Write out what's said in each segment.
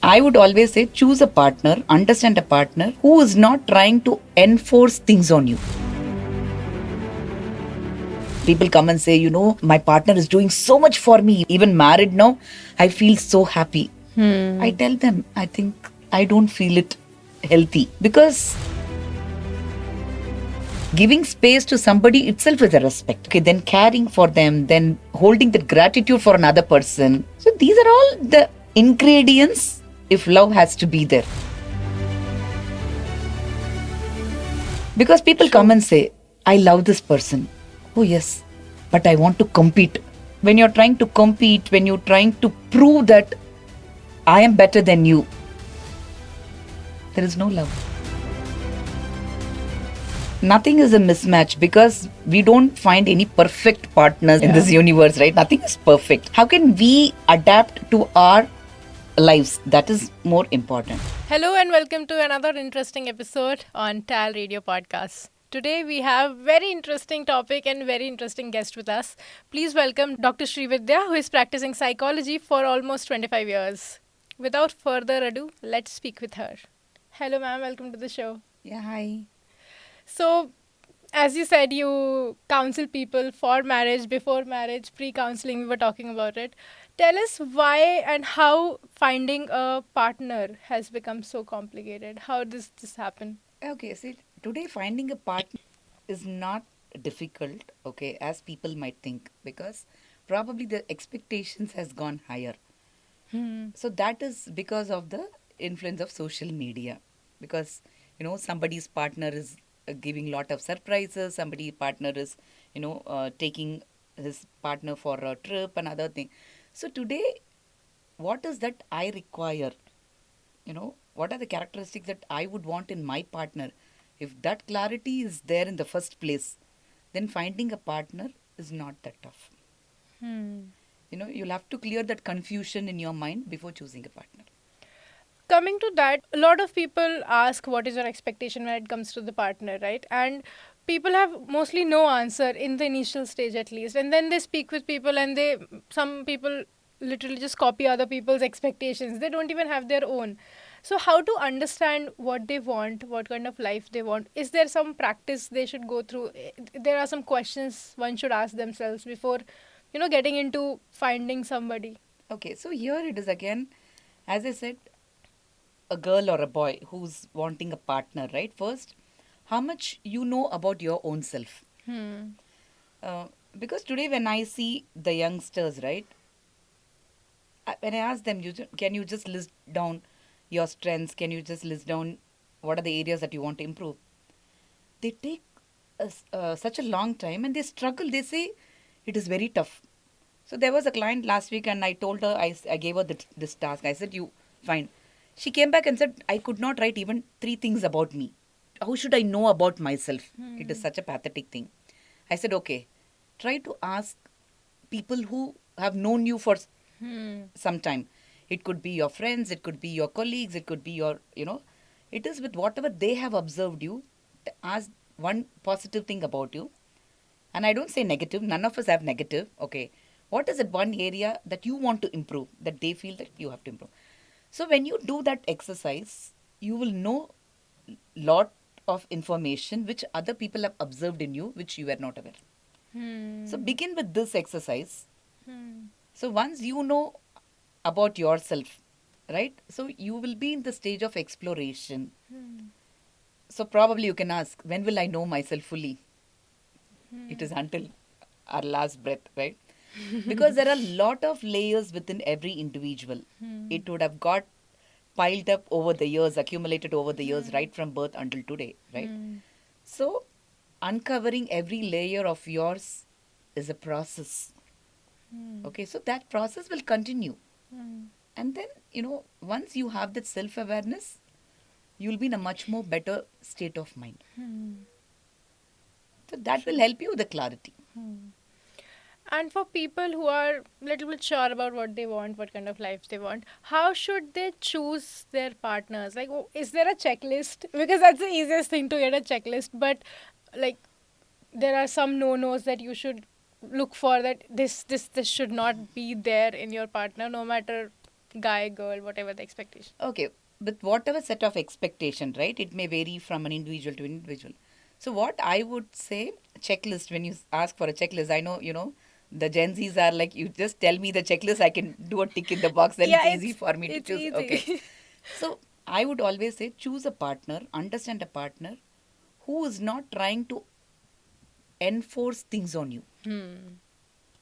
I would always say choose a partner, understand a partner who is not trying to enforce things on you. People come and say, my partner is doing so much for me. Even married now, I feel so happy. I tell them, I think I don't feel it healthy because giving space to somebody itself is a respect. Okay, then caring for them, then holding that gratitude for another person. So these are all the ingredients if love has to be there. Because people come and say, I love this person. Oh, yes, but I want to compete. When you're trying to compete, when you're trying to prove that I am better than you, there is no love. Nothing is a mismatch because we don't find any perfect partners in this universe, right? Nothing is perfect. How can we adapt to our lives? That is more important. Hello and welcome to another interesting episode on TALRadio podcast. Today we have very interesting topic and very interesting guest with us. Please welcome Dr. Srividya, who is practicing psychology for almost 25 years. Without further ado, let's speak with her. Hello ma'am, welcome to the show. Yeah, hi. So, as you said, you counsel people for marriage, before marriage, pre-counseling, we were talking about it. Tell us why and how finding a partner has become so complicated. How does this happen? Okay, see, today finding a partner is not difficult, okay, as people might think, because probably the expectations has gone higher. So that is because of the influence of social media. Because, somebody's partner is giving lot of surprises, somebody's partner is, taking his partner for a trip, another thing. So today, what is that I require? What are the characteristics that I would want in my partner? If that clarity is there in the first place, then finding a partner is not that tough. You'll have to clear that confusion in your mind before choosing a partner. Coming to that, a lot of people ask what is your expectation when it comes to the partner, right? And people have mostly no answer in the initial stage at least. And then they speak with people and some people literally just copy other people's expectations. They don't even have their own. So how to understand what they want, what kind of life they want? Is there some practice they should go through? There are some questions one should ask themselves before, getting into finding somebody. Okay, so here it is again, as I said, a girl or a boy who's wanting a partner, right? First, how much you know about your own self. Uh, because today, when I see the youngsters, right, when I ask them, can you just list down your strengths? Can you just list down what are the areas that you want to improve? They take such a long time and they struggle. They say it is very tough. So there was a client last week and I told her, I gave her this task. I said, you, fine. She came back and said, I could not write even 3 things about me. How should I know about myself? It is such a pathetic thing. I said, okay, try to ask people who have known you for some time. It could be your friends, it could be your colleagues, it could be it is with whatever they have observed you. Ask one positive thing about you. And I don't say negative, none of us have negative. Okay, what is that one area that you want to improve, that they feel that you have to improve? So when you do that exercise, you will know lot of information which other people have observed in you, which you were not aware. So begin with this exercise. So once you know about yourself, right? So you will be in the stage of exploration. So probably you can ask, when will I know myself fully? It is until our last breath, right? Because there are a lot of layers within every individual. It would have got piled up over the years, accumulated over the years, right from birth until today, right? So uncovering every layer of yours is a process. Okay, so that process will continue. And then, once you have that self awareness, you'll be in a much more better state of mind. So that will help you with the clarity. And for people who are a little bit sure about what they want, what kind of life they want, how should they choose their partners? Like, is there a checklist? Because that's the easiest thing to get a checklist. But, like, there are some no-nos that you should look for, that this should not be there in your partner, no matter guy, girl, whatever the expectation. Okay, with whatever set of expectation, right? It may vary from an individual to individual. So what I would say, checklist. When you ask for a checklist, I know the Gen Zs are like, you just tell me the checklist, I can do a tick in the box. Then it's Yeah, easy for me to it's choose. Okay, easy. so I would always say choose a partner, understand a partner who is not trying to enforce things on you. Hmm.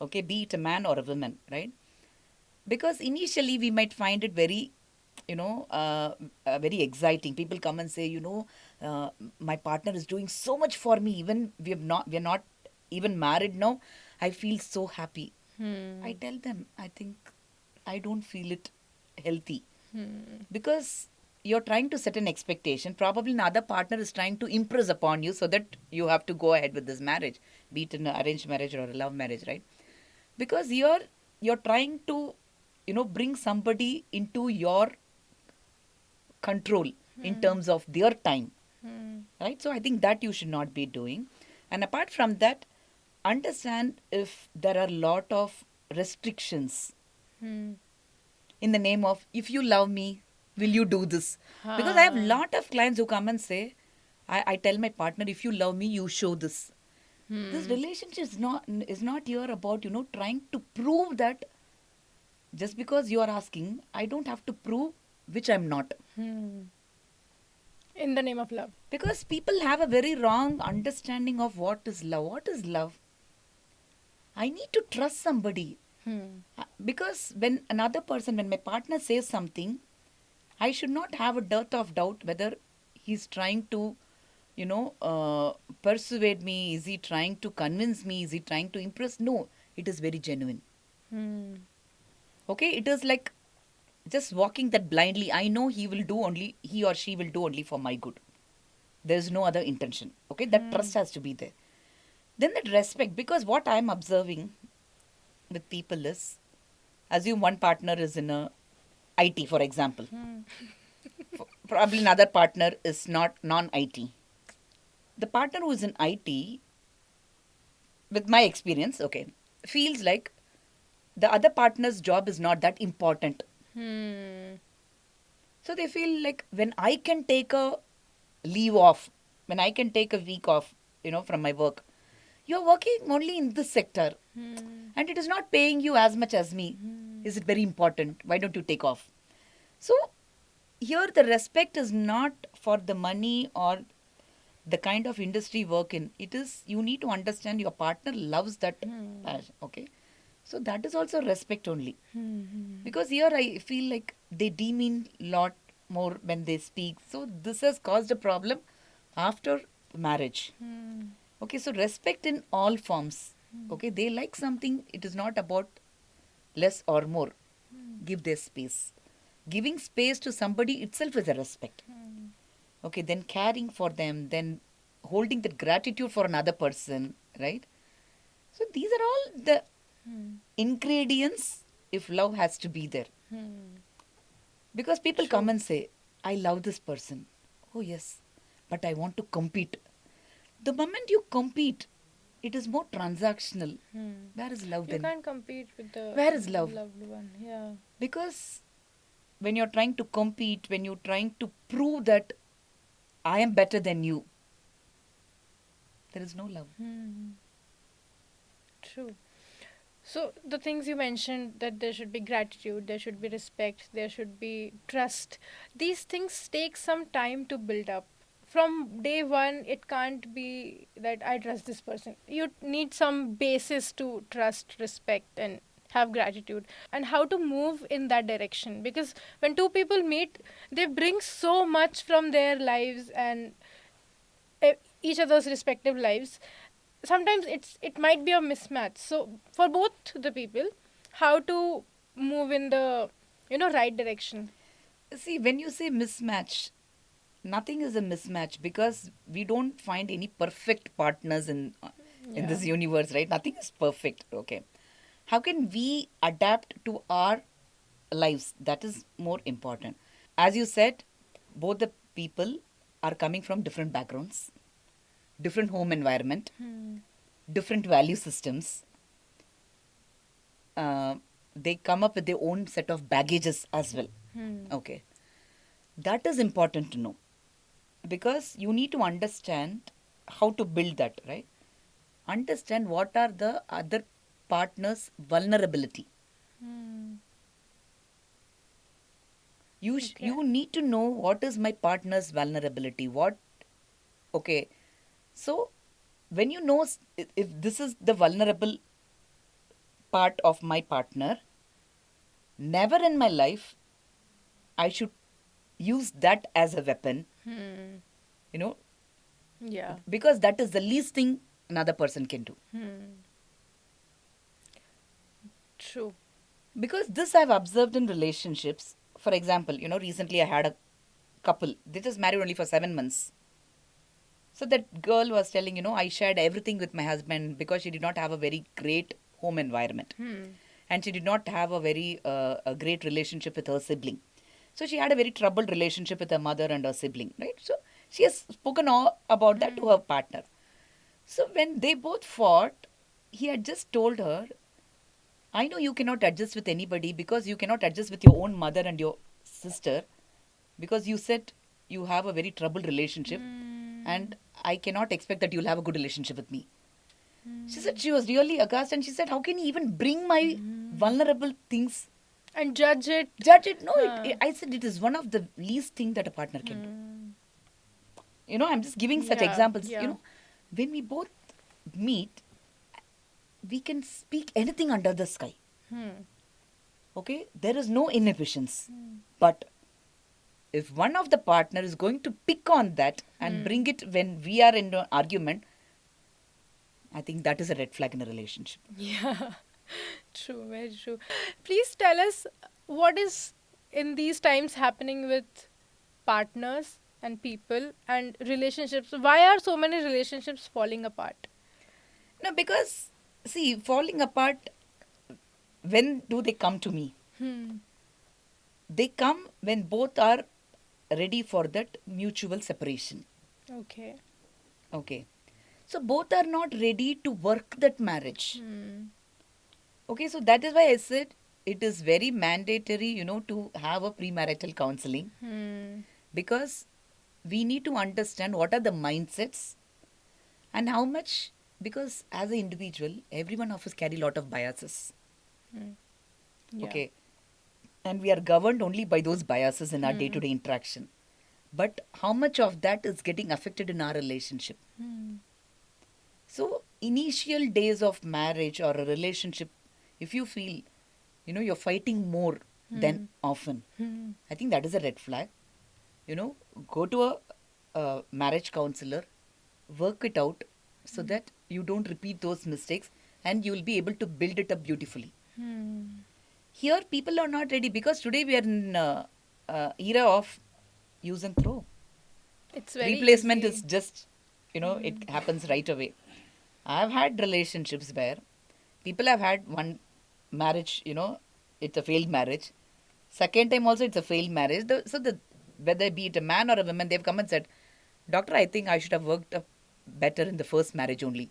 Okay, be it a man or a woman, right? Because initially we might find it very very exciting. People come and say, uh, my partner is doing so much for me, even we're not even married now. I feel so happy. I Hmm. tell them, I think I don't feel it healthy, Hmm. because you're trying to set an expectation. Probably another partner is trying to impress upon you so that you have to go ahead with this marriage, be it an arranged marriage or a love marriage, right? Because you're trying to bring somebody into your control in Hmm. terms of their time, Hmm. right? So I think that you should not be doing. And apart from that, understand if there are a lot of restrictions Hmm. in the name of, if you love me, will you do this? Because I have a Ha. lot of clients who come and say, I tell my partner, if you love me, you show this. This Hmm. relationship is not here about trying to prove that. Just because you are asking, I don't have to prove which I'm not. Hmm. In the name of love. Because people have a very wrong understanding of what is love. What is love? I need to trust somebody. Hmm. Because when my partner says something, I should not have a dearth of doubt whether he's trying to, you know, uh, persuade me. Is he trying to convince me? Is he trying to impress? No, it is very genuine. Hmm. Okay, it is like just walking that blindly. I know he or she will do only for my good. There's no other intention. Okay, that Hmm. trust has to be there. Then that respect, because what I'm observing with people is, assume one partner is in a IT, for example. Hmm. Probably another partner is not non-IT. The partner who is in IT, with my experience, okay, feels like the other partner's job is not that important. Hmm. So they feel like, when I can take a leave off, when I can take a week off, from my work, you're working only in this sector Hmm. and it is not paying you as much as me. Hmm. Is it very important? Why don't you take off? So here the respect is not for the money or the kind of industry work in. It is, you need to understand your partner loves that Hmm. passion. Okay. So that is also respect only. Hmm. Because here I feel like they demean lot more when they speak. So this has caused a problem after marriage. Hmm. Okay, so respect in all forms. Okay, they like something, it is not about less or more. Give their space. Giving space to somebody itself is a respect. Hmm. Okay, then caring for them, then holding that gratitude for another person, right? So these are all the Hmm. ingredients if love has to be there. Hmm. Because people come True. and say, I love this person. Oh, yes, but I want to compete. The moment you compete, it is more transactional. Hmm. Where is love You then? can't compete with the Where is love? loved one. Yeah. Because when you're trying to compete, when you're trying to prove that I am better than you, there is no love. Hmm. True. So the things you mentioned, that there should be gratitude, there should be respect, there should be trust. These things take some time to build up. From day one, it can't be that I trust this person. You need some basis to trust, respect, and have gratitude, and how to move in that direction. Because when two people meet, they bring so much from their lives and each other's respective lives. Sometimes it might be a mismatch, so for both the people, how to move in the right direction. See, when you say mismatch, nothing is a mismatch, because we don't find any perfect partners in Yeah. this universe, right? Nothing is perfect. Okay, how can we adapt to our lives? That is more important. As you said, both the people are coming from different backgrounds, different home environment, Hmm. different value systems. Uh, they come up with their own set of baggages as well. Okay. That is important to know, because you need to understand how to build that, right? Understand what are the other partner's vulnerability. Okay. You need to know what is my partner's vulnerability. Okay. So when you know if this is the vulnerable part of my partner, never in my life I should use that as a weapon, you know, Yeah. because that is the least thing another person can do. True. Because this I've observed in relationships. For example, recently I had a couple. They just married only for 7 months. So that girl was telling, I shared everything with my husband because she did not have a very great home environment. And she did not have a very a great relationship with her sibling. So she had a very troubled relationship with her mother and her sibling, right? So she has spoken all about that to her partner. So when they both fought, he had just told her, I know you cannot adjust with anybody because you cannot adjust with your own mother and your sister, because you said you have a very troubled relationship and I cannot expect that you'll have a good relationship with me. She said she was really aghast, and she said, how can you even bring my vulnerable things? And judge it. Judge it? No, I said it is one of the least thing that a partner can do. I'm just giving such Yeah, examples. yeah. When we both meet, we can speak anything under the sky. Okay? There is no inhibitions. But if one of the partner is going to pick on that and bring it when we are in an argument, I think that is a red flag in a relationship. Yeah. True, very true. Please tell us what is in these times happening with partners and people and relationships. Why are so many relationships falling apart? No, because, see, falling apart, when do they come to me? They come when both are ready for that mutual separation. Okay. Okay. So both are not ready to work that marriage. Okay, so that is why I said it is very mandatory, to have a premarital counseling, because we need to understand what are the mindsets and how much, because as an individual, every one of us carry a lot of biases. Yeah. Okay. And we are governed only by those biases in our day-to-day interaction. But how much of that is getting affected in our relationship? So, initial days of marriage or a relationship, if you feel, you're fighting more than often, I think that is a red flag. Go to a marriage counselor, work it out so that you don't repeat those mistakes and you will be able to build it up beautifully. Here, people are not ready because today we are in era of use and throw. It's very Replacement easy. is just, it happens right away. I've had relationships where people have had one marriage, it's a failed marriage. Second time also it's a failed marriage. Whether be it a man or a woman, they've come and said, Doctor, I think I should have worked up better in the first marriage only.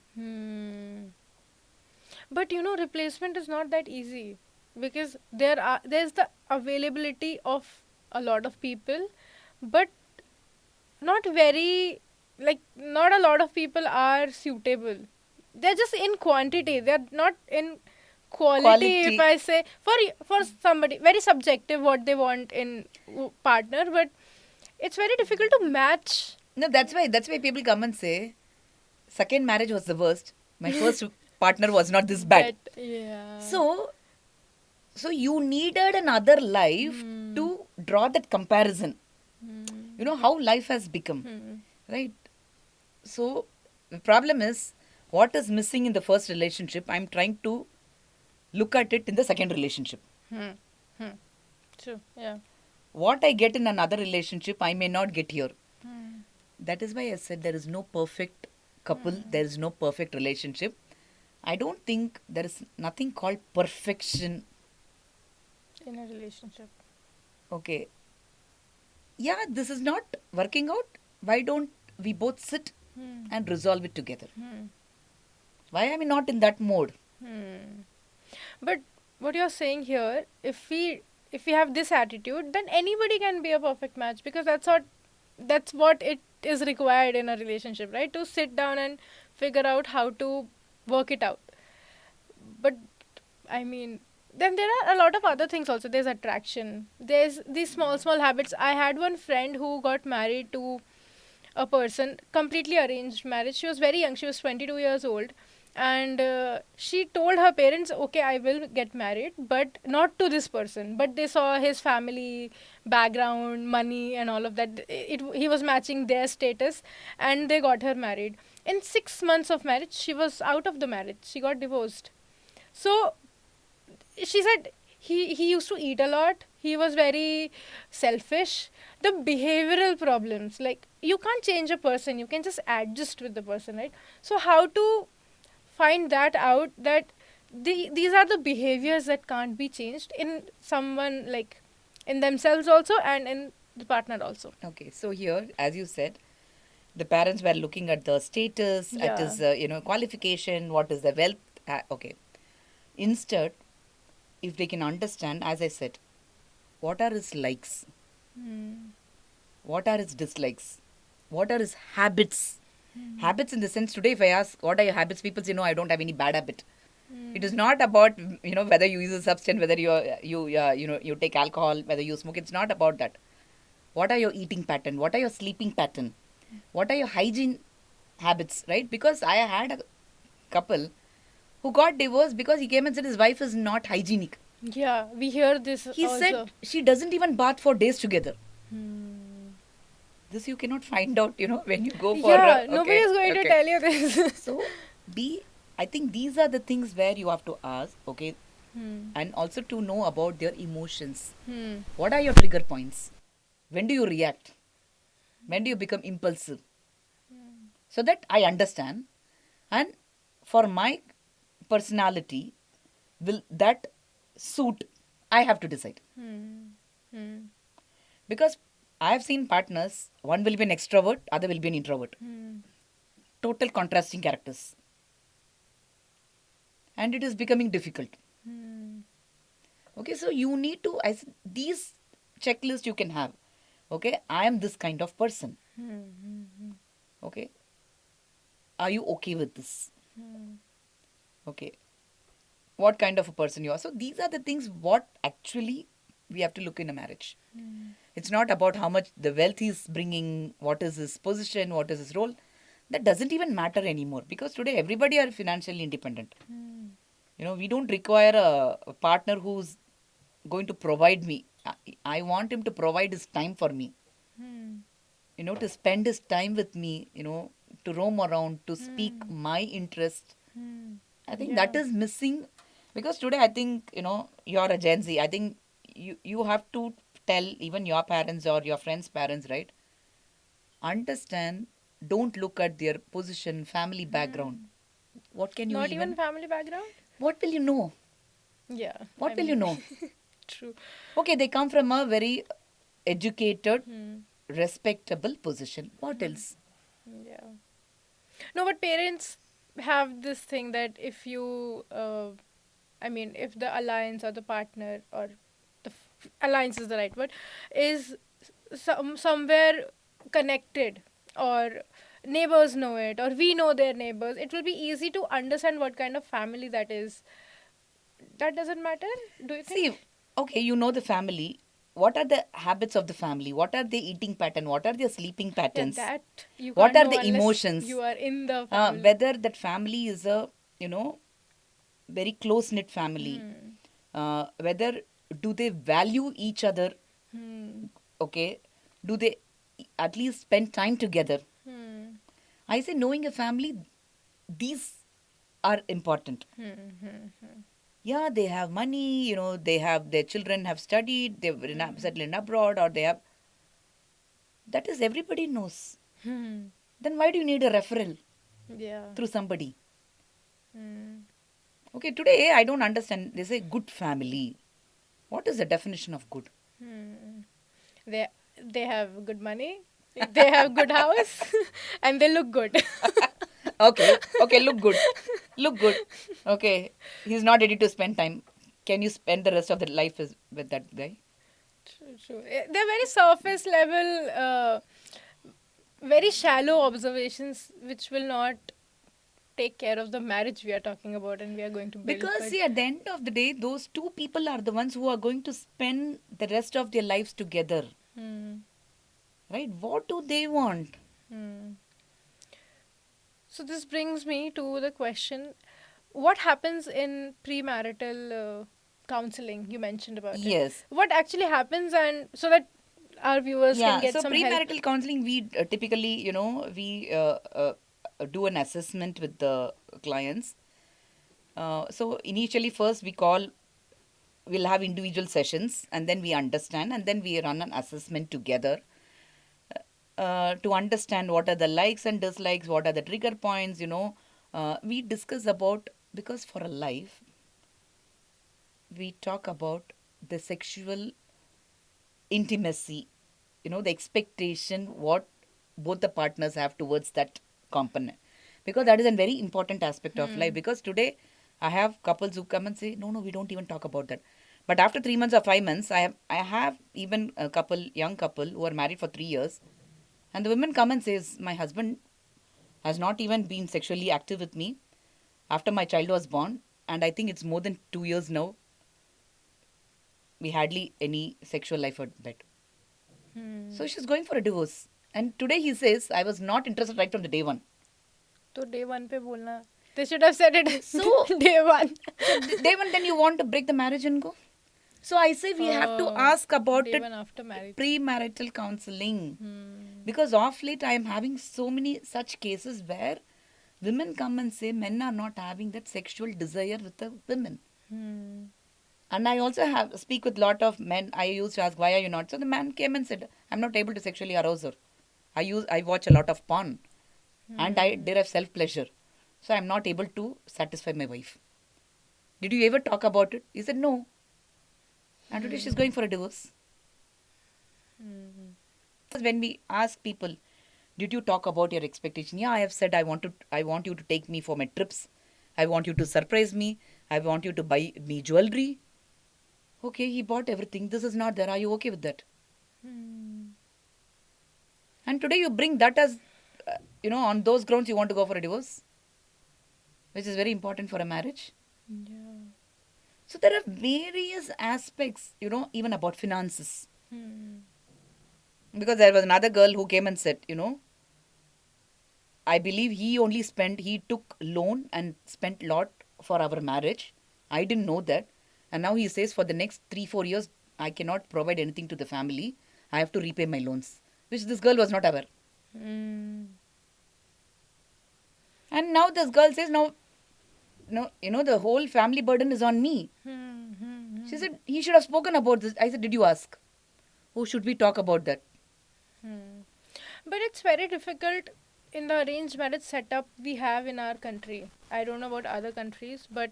But replacement is not that easy because there's the availability of a lot of people, but not very, like, not a lot of people are suitable. They're just in quantity. They're not in quality. If Quality. I say for somebody very subjective what they want in partner, but it's very difficult to match. No, that's why people come and say, second marriage was the worst. My first partner was not this bad. Yeah. So you needed another life to draw that comparison. How life has become, right? So the problem is, what is missing in the first relationship, I'm trying to look at it in the second relationship. True. Yeah. What I get in another relationship, I may not get here. That is why I said there is no perfect couple, there is no perfect relationship. I don't think there is nothing called perfection. In a relationship. Okay. Yeah, this is not working out. Why don't we both sit and resolve it together? Why am I not in that mode? But what you're saying here, if we have this attitude, then anybody can be a perfect match, because that's what it is required in a relationship, right? To sit down and figure out how to work it out. But I mean, then there are a lot of other things also. There's attraction. There's these small habits. I had one friend who got married to a person, completely arranged marriage. She was very young. She was 22 years old. And she told her parents, okay, I will get married, but not to this person. But they saw his family background, money, and all of that. He was matching their status, and they got her married. In 6 months of marriage, she was out of the marriage. She got divorced. So she said he used to eat a lot. He was very selfish. The behavioral problems, like, you can't change a person, you can just adjust with the person, right? So how to find that out, that these are the behaviors that can't be changed in someone, like in themselves also and in the partner also. Okay, so here, as you said, the parents were looking at the status, at Yeah. his, qualification, what is the wealth. Okay. Instead, if they can understand, as I said, what are his likes, Hmm. what are his dislikes, what are his habits. Habits in the sense, today, if I ask, what are your habits? People say, no, I don't have any bad habit. It is not about, whether you use a substance, whether you take alcohol, whether you smoke. It's not about that. What are your eating pattern? What are your sleeping pattern? What are your hygiene habits, right? Because I had a couple who got divorced because he came and said his wife is not hygienic. Yeah, we hear this He also. said she doesn't even bath for days together. Hmm. This you cannot find out, when you go for. Yeah, nobody Okay, is going to okay. tell you this. So, I think these are the things where you have to ask, okay, Hmm. and also to know about their emotions. Hmm. What are your trigger points? When do you react? When do you become impulsive? So that I understand. And for my personality, will that suit? I have to decide. Hmm. Hmm. Because I have seen partners, one will be an extrovert, other will be an introvert. Hmm. Total contrasting characters. And it is becoming difficult. Hmm. Okay, so you need to, these checklists you can have. Okay, I am this kind of person. Hmm. Okay, are you okay with this? Hmm. Okay, what kind of a person you are. So these are the things what actually we have to look in a marriage. It's not about how much the wealth he's bringing, what is his position, what is his role. That doesn't even matter anymore because today everybody are financially independent. We don't require a partner who's going to provide me. I want him to provide his time for me. Hmm. To spend his time with me, to roam around, to speak my interest. Hmm. I think that Yeah. is missing because today I think, you're a Gen Z. I think you have to tell even your parents or your friends' parents, right? Understand, don't look at their position, family background. What can you Not even even, family background? what will you know? Yeah, I What will you mean, know? true. Okay, they come from a very educated, Hmm. respectable position. What else? Yeah. No, but parents have this thing that if you, I mean, if the alliance or the partner, or alliance is the right word, is somewhere connected, or neighbors know it, or we know their neighbors, it will be easy to understand what kind of family that is. That doesn't matter, do you think? See, okay, you know the family. What are the habits of the family? What are their eating pattern? What are their sleeping Yeah, patterns? that you What can't are know the unless you emotions? are in the family. Whether that family is a, very close knit family. Hmm. Whether do they value each other? Hmm. Okay, do they at least spend time together? Hmm. I say knowing a family, these are important. Hmm. Hmm. Yeah, they have money, they have their children have studied, they've settled in abroad, or they have. That is everybody knows. Hmm. Then why do you need a referral Yeah. through somebody? Hmm. Okay, today I don't understand. They say good family. What is the definition of good? Hmm. They they have good money, they have good house, and they look good. Okay, okay, look good. Look good. Okay, he's not ready to spend time. can you spend the rest of the life with that guy? True, true. They're very surface level, very shallow observations which will not take care of the marriage we are talking about and we are going to build. Because, But see, at the end of the day, those two people are the ones who are going to spend the rest of their lives together. hmm, Right? What do they want? hmm. So this brings me to the question: what happens in premarital counseling? You mentioned about it. Yes. What actually happens, and so that our viewers can Yeah. get So, some help. premarital counseling, we typically, we do an assessment with the clients. So, initially, first we'll have individual sessions, and then we understand, and then we run an assessment together to understand what are the likes and dislikes, what are the trigger points. We discuss about, because for a life we talk about the sexual intimacy, the expectation what both the partners have towards that component, because that is a very important aspect of life. Because today I have couples who come and say, no, no, we don't even talk about that. But after 3 months or 5 months, I have even a young couple who are married for 3 years, and the women come and says, my husband has not even been sexually active with me after my child was born, and I think it's more than 2 years now. We hardly any sexual life at bed. So she's going for a divorce. And today he says, I was not interested right from the day one. तो day one पे बोलना. They should have said it So, day one. so day one, then you want to break the marriage and go. So I say we have to ask about day it one after marriage. premarital counseling. Hmm. Because of late I am having so many such cases where women come and say men are not having that sexual desire with the women. Hmm. And I also have speak with lot of men. I used to ask, why are you not? So the man came and said, I'm not able to sexually arouse her. I watch a lot of porn, and I derive self pleasure. So I'm not able to satisfy my wife. Did you ever talk about it? He said no. And today she's going for a divorce. When we ask people, did you talk about your expectation? Yeah, I have said I want you to take me for my trips. I want you to surprise me. I want you to buy me jewelry. Okay, he bought everything. This is not there. Are you okay with that? And today you bring that as, on those grounds you want to go for a divorce, which is very important for a marriage. Yeah. So there are various aspects, even about finances. Because there was another girl who came and said, I believe he took loan and spent lot for our marriage. I didn't know that. And now he says for the next 3-4 years, I cannot provide anything to the family. I have to repay my loans, which this girl was not aware. Hmm. And now this girl says, no, no, the whole family burden is on me. She said, he should have spoken about this. I said, did you ask? Oh, should we talk about that? But it's very difficult in the arranged marriage setup we have in our country. I don't know about other countries, but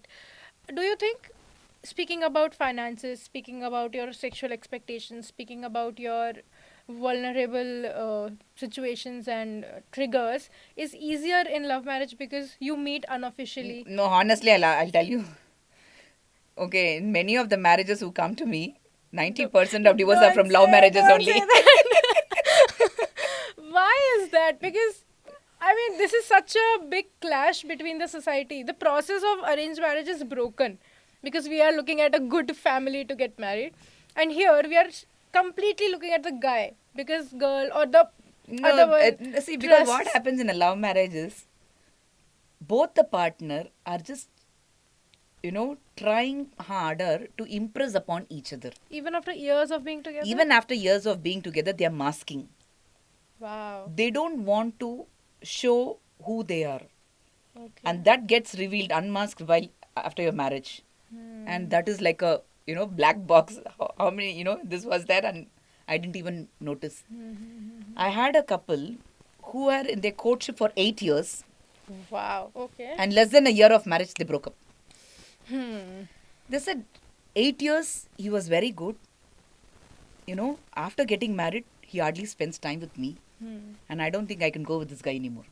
do you think, speaking about finances, speaking about your sexual expectations, speaking about your vulnerable situations and triggers, is easier in love marriage because you meet unofficially? No, honestly, I'll tell you. Okay, in many of the marriages who come to me, 90% of divorces are from love marriages don't only. say that. Why is that? Because I mean, this is such a big clash between the society. The process of arranged marriage is broken because we are looking at a good family to get married, and here we are completely looking at the guy because girl or the other No, one see, because what trusts. happens in a love marriage is both the partner are just, trying harder to impress upon each other. Even after years of being together. Even after years of being together, they are masking. Wow. They don't want to show who they are. Okay. And that gets revealed, unmasked while after your marriage. And that is like a, black box. How many, this was there and I didn't even notice. I had a couple who were in their courtship for 8 years, Wow. Okay. and less than a year of marriage they broke up. Hmm. They said 8 years he was very good. After getting married, he hardly spends time with me. And I don't think I can go with this guy anymore.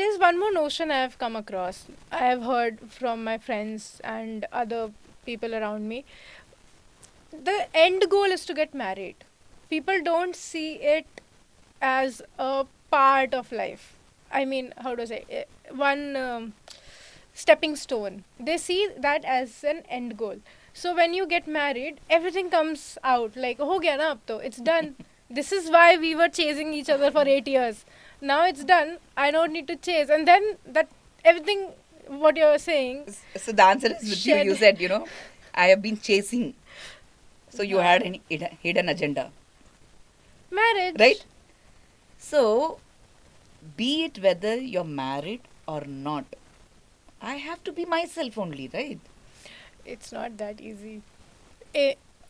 there's one more notion I have come across. I have heard from my friends and other people around me. The end goal is to get married. People don't see it as a part of life. I mean, how do I say? One stepping stone. They see that as an end goal. So when you get married, everything comes out like, ho gaya na ab to, it's done. This is why we were chasing each other for 8 years. Now it's done. I don't need to chase. And then that everything, what you're saying, So the answer is with you. shed. You said, I have been chasing. So you had Yeah. an hidden agenda, Marriage. right? So, be it whether you're married or not, I have to be myself only, right? It's not that easy.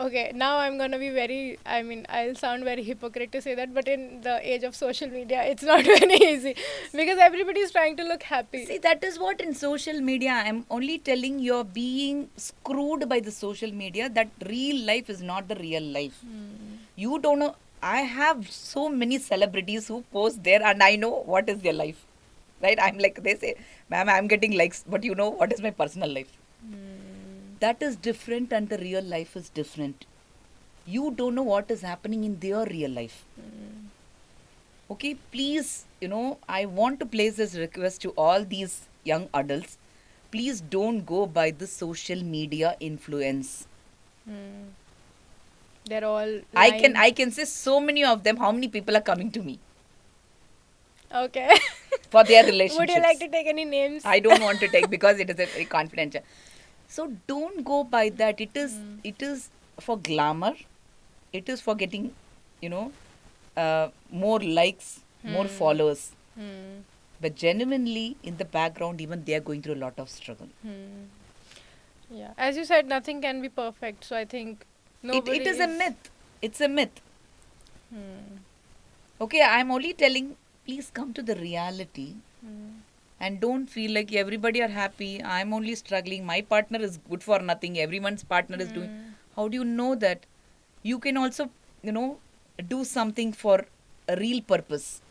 Okay, now I'm gonna be very, I mean, I'll sound very hypocrite to say that, but in the age of social media, it's not very easy because everybody is trying to look happy. See, that is what in social media, I'm only telling you're being screwed by the social media that real life is not the real life. You don't know. I have so many celebrities who post there and I know what is their life. Right? I'm like, they say, ma'am, I'm getting likes, but you know what is my personal life. That is different and the real life is different. You don't know what is happening in their real life. Okay, please, I want to place this request to all these young adults. Please don't go by the social media influence. They're all. I can say so many of them, how many people are coming to me Okay. for their relationships. Would you like to take any names? I don't want to take because it is a very confidential. So don't go by that. It is for glamour. It is for getting, more likes, more followers. But genuinely, in the background, even they are going through a lot of struggle. Yeah. As you said, nothing can be perfect. So I think nobody It is a myth. It's a myth. Okay, I'm only telling, please come to the reality and don't feel like everybody are happy. I'm only struggling. My partner is good for nothing. Everyone's partner is doing. How do you know that? You can also, do something for a real purpose.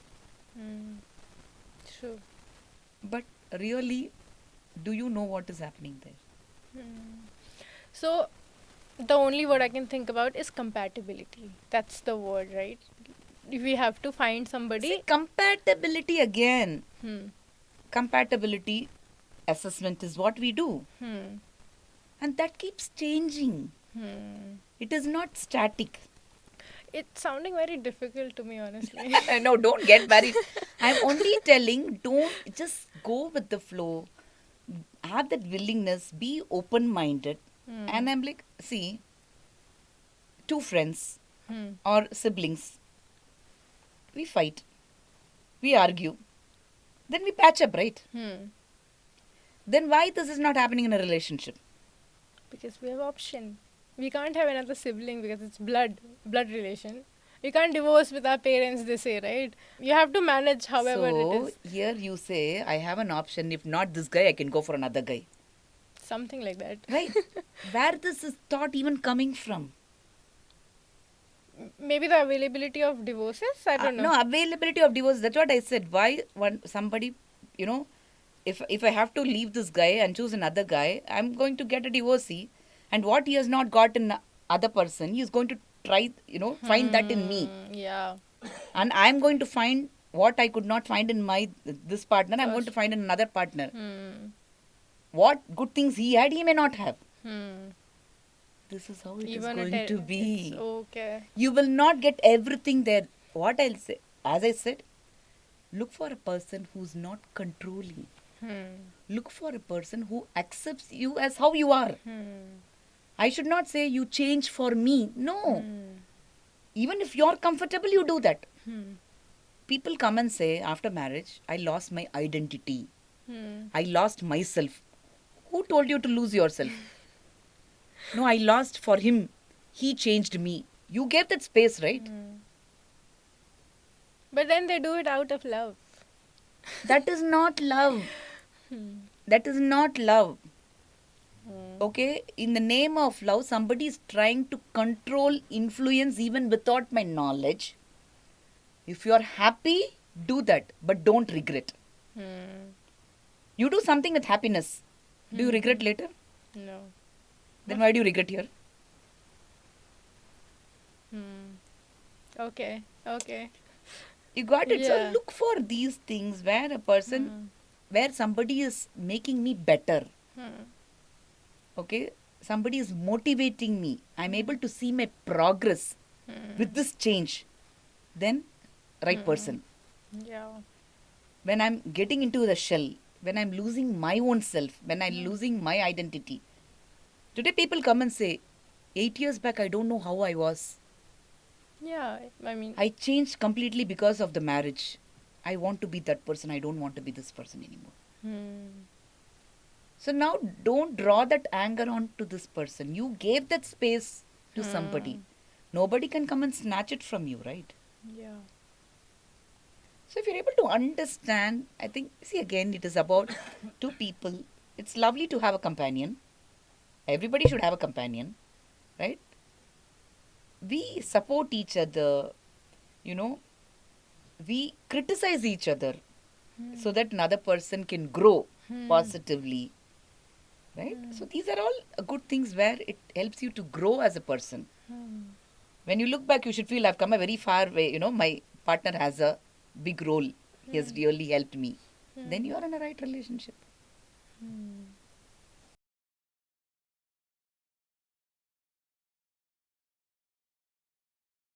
True. But really, do you know what is happening there? So the only word I can think about is compatibility. That's the word, right? We have to find somebody. See, compatibility again. Hmm. Compatibility assessment is what we do. And that keeps changing. It is not static. It's sounding very difficult to me, honestly. No, don't get worried. I'm only telling, don't just go with the flow. Have that willingness, be open minded. And I'm like, see, two friends or siblings, we fight, we argue, then we patch up, right? Then why this is not happening in a relationship? Because we have option. We can't have another sibling because it's blood relation. We can't divorce with our parents, they say, right? You have to manage however it So is. here you say, I have an option. If not this guy, I can go for another guy. Something like that. Right? Where this is thought even coming from? Maybe the availability of divorces? I don't know. No, availability of divorce. That's what I said. Why somebody, if I have to leave this guy and choose another guy, I'm going to get a divorcee. And what he has not got in other person, he is going to try, find that in me. Yeah. And I'm going to find what I could not find in this partner, I'm going to find in another partner. What good things he had, he may not have. This is how it is going to be. It's okay. You will not get everything there. What I'll say, as I said, look for a person who's not controlling. Look for a person who accepts you as how you are. I should not say you change for me. No. Even if you're comfortable, you do that. People come and say after marriage, I lost my identity. I lost myself. Who told you to lose yourself? No, I lost for him. He changed me. You gave that space, right? But then they do it out of love. That is not love. That is not love. Okay? In the name of love, somebody is trying to control, influence even without my knowledge. If you are happy, do that. But don't regret. You do something with happiness. Do you regret later? No. Then why do you regret here? Okay. Okay. You got it. So Yeah. look for these things where a person, where somebody is making me better. Okay? Somebody is motivating me. I'm able to see my progress with this change. Then, right person. Yeah. When I'm getting into the shell, when I'm losing my own self, when I'm losing my identity. Today, people come and say, 8 years back, I don't know how I was. Yeah. I mean, I changed completely because of the marriage. I want to be that person. I don't want to be this person anymore. So now don't draw that anger onto this person. You gave that space to somebody. Nobody can come and snatch it from you, right? yeah. So if you're able to understand, I think, see again, it is about two people. It's lovely to have a companion. Everybody should have a companion, right? We support each other, you know, we criticize each other so that another person can grow positively, right? So these are all good things where it helps you to grow as a person. When you look back, you should feel I've come a very far way. My partner has a big role. He has really helped me. Then you are in a right relationship.